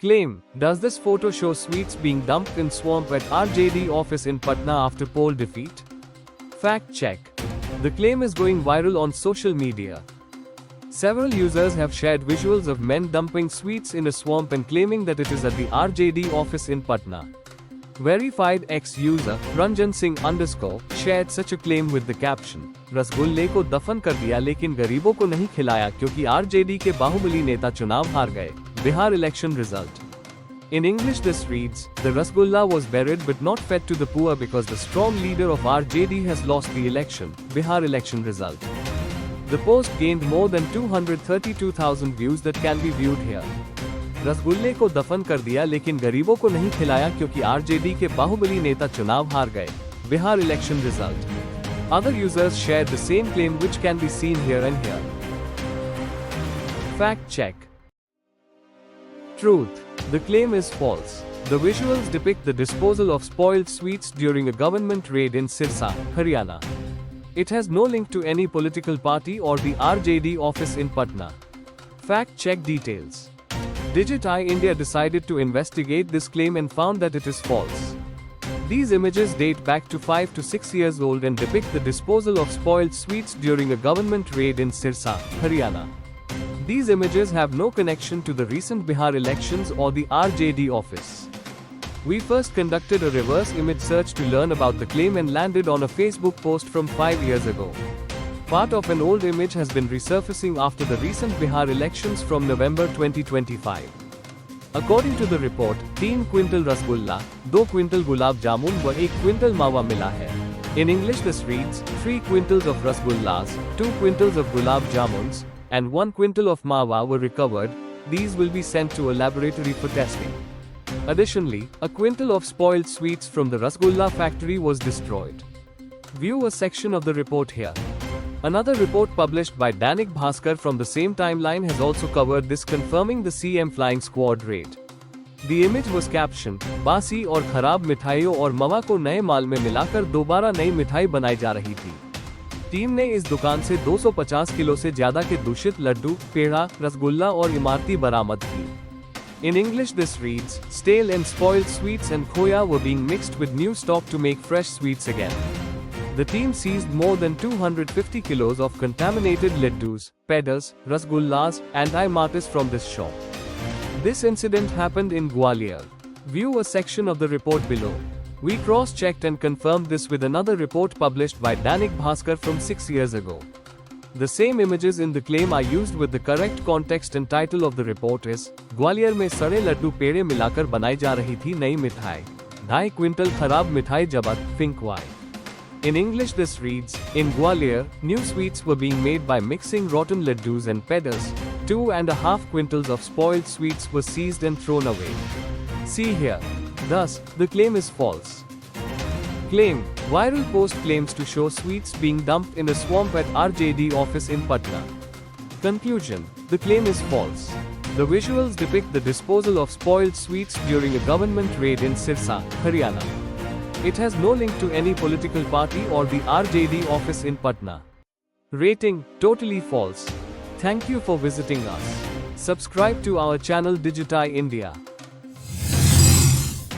Claim: does this photo show sweets being dumped in swamp at RJD office in Patna after poll defeat? Fact check. The claim is going viral on social media. Several users have shared visuals of men dumping sweets in a swamp and claiming that it is at the RJD office in Patna. Verified ex-user Ranjan Singh _ shared such a claim with the caption, रसगुल्ले को दफन कर दिया लेकिन गरीबों को नहीं खिलाया क्योंकि आरजेडी के बाहुबली नेता चुनाव हार गए. Bihar election result. In English this reads, the Rasgulla was buried but not fed to the poor because the strong leader of RJD has lost the election. Bihar election result. The post gained more than 232,000 views that can be viewed here. रसगुल्ले को दफन कर दिया लेकिन गरीबों को नहीं खिलाया क्योंकि आरजेडी के बाहुबली नेता चुनाव हार गए. Bihar election result. Other users shared the same claim which can be seen here and here. Fact check. Truth. The claim is false. The visuals depict the disposal of spoiled sweets during a government raid in Sirsa, Haryana. It has no link to any political party or the RJD office in Patna. Fact check details. Digit-i India decided to investigate this claim and found that it is false. These images date back to 5 to 6 years old and depict the disposal of spoiled sweets during a government raid in Sirsa, Haryana. These images have no connection to the recent Bihar elections or the RJD office. We first conducted a reverse image search to learn about the claim and landed on a Facebook post from 5 years ago. Part of an old image has been resurfacing after the recent Bihar elections from November 2025. According to the report, 3 quintal rasgulla, 2 quintal gulab jamun व 1 quintal mawa मिला है. In English this reads, 3 quintals of rasgullas, 2 quintals of gulab jamuns, and 1 quintal of mawa were recovered. These will be sent to a laboratory for testing. Additionally, a quintal of spoiled sweets from the rasgulla factory was destroyed. View a section of the report here. Another report published by Dainik Bhaskar from the same timeline has also covered this, confirming the CM flying squad raid. The image was captioned, बासी और खराब मिठाइयों और मवा को नए माल में मिलाकर दोबारा नई मिठाई बनाई जा रही थी. टीम ने इस दुकान से 250 किलो से ज्यादा के दूषित लड्डू, पेड़ा, रसगुल्ला और इमारती बरामद की. In English this reads, stale and spoiled sweets and khoya were being mixed with new stock to make fresh sweets again. The team seized more than 250 kilos of contaminated laddus, pedas, rasgullas, and imatis from this shop. This incident happened in Gwalior. View a section of the report below. We cross-checked and confirmed this with another report published by Dainik Bhaskar from 6 years ago. The same images in the claim are used with the correct context and title of the report is, Gwalior में सड़े लड्डू पेड़े मिलाकर बनाई जा रही थी नई मिठाई. 2.5 क्विंटल खराब मिठाई जब्त, Finkwai. In English this reads, in Gwalior, new sweets were being made by mixing rotten laddus and pedas. 2.5 quintals of spoiled sweets were seized and thrown away. See here. Thus, the claim is false. Claim: viral post claims to show sweets being dumped in a swamp at RJD office in Patna. Conclusion: the claim is false. The visuals depict the disposal of spoiled sweets during a government raid in Sirsa, Haryana. It has no link to any political party or the RJD office in Patna. Rating: totally false. Thank you for visiting us. Subscribe to our channel Digit-i India.